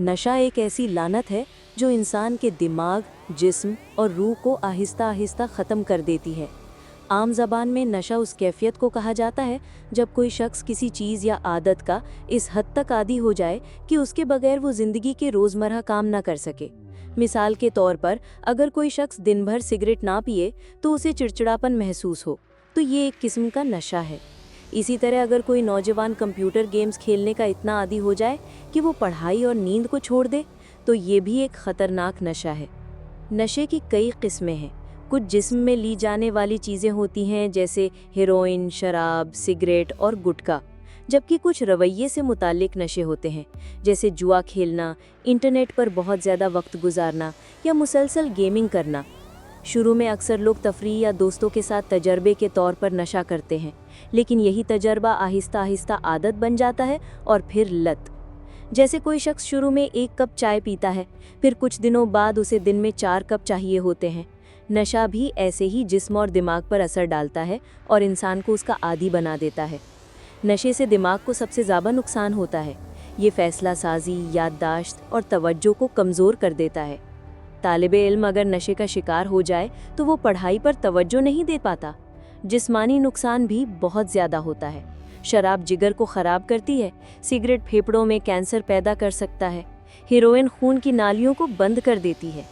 नशा एक ऐसी लानत है जो इंसान के दिमाग, जिस्म और रूह को आहिस्ता आहिस्ता ख़त्म कर देती है। आम ज़बान में नशा उस कैफियत को कहा जाता है जब कोई शख्स किसी चीज़ या आदत का इस हद तक आदी हो जाए कि उसके बगैर वो ज़िंदगी के रोज़मर्रा काम ना कर सके। मिसाल के तौर पर अगर कोई शख्स दिन भर सिगरेट ना पिए तो उसे चिड़चिड़ापन महसूस हो, तो ये एक किस्म का नशा है। इसी तरह अगर कोई नौजवान कंप्यूटर गेम्स खेलने का इतना आदी हो जाए कि वो पढ़ाई और नींद को छोड़ दे, तो ये भी एक ख़तरनाक नशा है। नशे की कई किस्में हैं। कुछ जिस्म में ली जाने वाली चीज़ें होती हैं जैसे हेरोइन, शराब, सिगरेट और गुटखा, जबकि कुछ रवैये से मुताल्लिक नशे होते हैं जैसे जुआ खेलना, इंटरनेट पर बहुत ज़्यादा वक्त गुजारना या मुसलसल गेमिंग करना। शुरू में अक्सर लोग तफरीह या दोस्तों के साथ तजर्बे के तौर पर नशा करते हैं, लेकिन यही तजर्बा आहिस्ता आहिस्ता आदत बन जाता है और फिर लत। जैसे कोई शख्स शुरू में 1 कप चाय पीता है, फिर कुछ दिनों बाद उसे दिन में 4 कप चाहिए होते हैं। नशा भी ऐसे ही जिस्म और दिमाग पर असर डालता है और इंसान को उसका आदी बना देता है। नशे से दिमाग को सबसे ज़्यादा नुकसान होता है। ये फैसला साजी, याददाश्त और तवज्जो को कमज़ोर कर देता है। तालिबे इल्म अगर नशे का शिकार हो जाए तो वो पढ़ाई पर तवज्जो नहीं दे पाता। जिस्मानी नुकसान भी बहुत ज़्यादा होता है। शराब जिगर को ख़राब करती है, सिगरेट फेफड़ों में कैंसर पैदा कर सकता है, हेरोइन खून की नालियों को बंद कर देती है।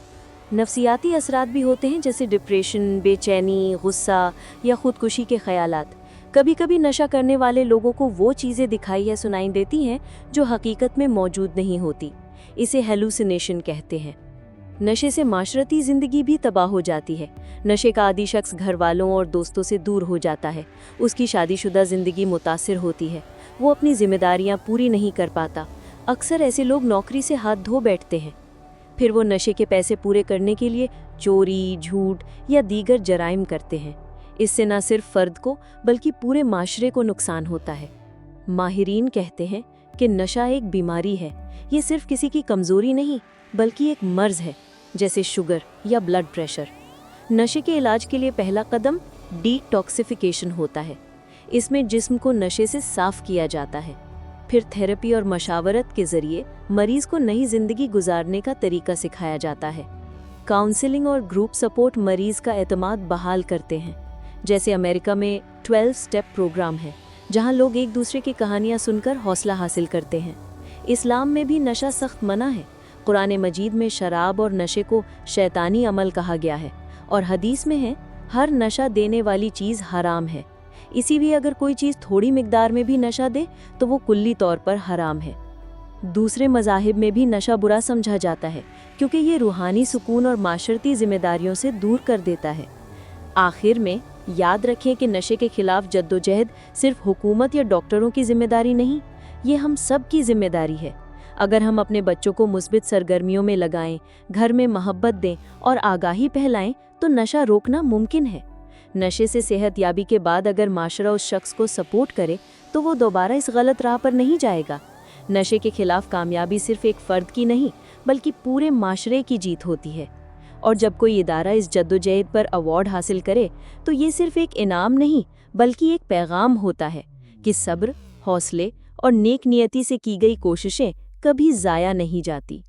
नफसियाती असरात भी होते हैं जैसे डिप्रेशन, बेचैनी, गुस्सा या खुदकुशी के ख़यालात। कभी कभी नशा करने वाले लोगों को वो चीज़ें दिखाई या सुनाई देती हैं जो हकीकत में मौजूद नहीं होती। इसे हेलुसिनेशन कहते हैं। नशे से माशरती ज़िंदगी भी तबाह हो जाती है। नशे का आदी शख्स घर वालों और दोस्तों से दूर हो जाता है। उसकी शादीशुदा ज़िंदगी मुतासिर होती है। वो अपनी जिम्मेदारियां पूरी नहीं कर पाता। अक्सर ऐसे लोग नौकरी से हाथ धो बैठते हैं। फिर वो नशे के पैसे पूरे करने के लिए चोरी, झूठ या दीगर जराइम करते हैं। इससे न सिर्फ फ़र्द को बल्कि पूरे माशरे को नुकसान होता है। माहिरीन कहते हैं कि नशा एक बीमारी है। ये सिर्फ किसी की कमज़ोरी नहीं बल्कि एक मर्ज़ है, जैसे शुगर या ब्लड प्रेशर। नशे के इलाज के लिए पहला कदम डिटॉक्सिफिकेशन होता है। इसमें जिस्म को नशे से साफ़ किया जाता है। फिर थेरेपी और मशावरत के ज़रिए मरीज़ को नई ज़िंदगी गुजारने का तरीका सिखाया जाता है। काउंसलिंग और ग्रुप सपोर्ट मरीज़ का एतमाद बहाल करते हैं। जैसे अमेरिका में 12 स्टेप प्रोग्राम है, जहां लोग एक दूसरे की कहानियां सुनकर हौसला हासिल करते हैं। इस्लाम में भी नशा सख्त मना है। कुरान मजीद में शराब और नशे को शैतानी अमल कहा गया है और हदीस में है हर नशा देने वाली चीज़ हराम है। इसी भी अगर कोई चीज़ थोड़ी मिकदार में भी नशा दे तो वो कुल्ली तौर पर हराम है। दूसरे मज़ाहिब में भी नशा बुरा समझा जाता है क्योंकि ये रूहानी सुकून और माशरती जिम्मेदारियों से दूर कर देता है। आखिर में याद रखें कि नशे के खिलाफ जद्दोजहद सिर्फ हुकूमत या डॉक्टरों की जिम्मेदारी नहीं, ये हम सब की जिम्मेदारी है। अगर हम अपने बच्चों को मुस्बित सरगर्मियों में लगाएं, घर में मोहब्बत दें और आगाही फैलाएं तो नशा रोकना मुमकिन है। नशे से सेहत याबी के बाद अगर माशरा उस शख्स को सपोर्ट करे तो वो दोबारा इस गलत राह पर नहीं जाएगा। नशे के खिलाफ कामयाबी सिर्फ एक फ़र्द की नहीं बल्कि पूरे माशरे की जीत होती है। और जब कोई इदारा इस जद्दोजहद पर अवार्ड हासिल करे तो ये सिर्फ एक इनाम नहीं बल्कि एक पैगाम होता है कि सब्र, हौसले और नेक नियति से की गई कोशिशें कभी ज़ाया नहीं जाती।